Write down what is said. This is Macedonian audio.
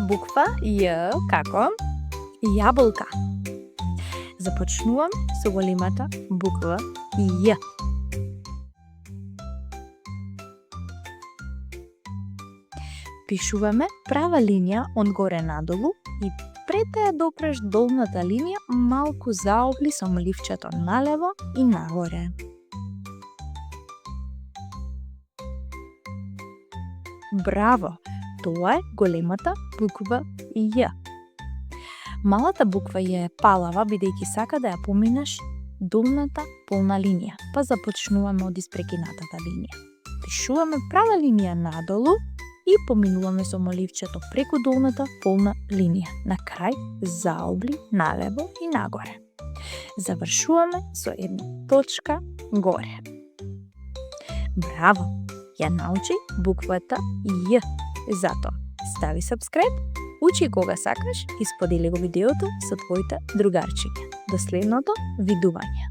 Буква Ј како јаболка. Започнувам со големата буква Ј. Пишуваме права линија од горе надолу и пред да ја допреш долната линија малку заобли со моливчето налево и нагоре. Браво! Тоа е големата буква Ј. Малата буква Ј е палава бидејќи сака да ја поминеш долната полна линија, па започнуваме од испрекинатата линија. Пишуваме права линија надолу и поминуваме со моливчето преку долната полна линија. На крај заобли налево и нагоре. Завршуваме со една точка горе. Браво! Ја научи буквата Ј. Затоа стави subscribe, учи кога сакаш и сподели го видеото со твоите другарчиња. До следното видување.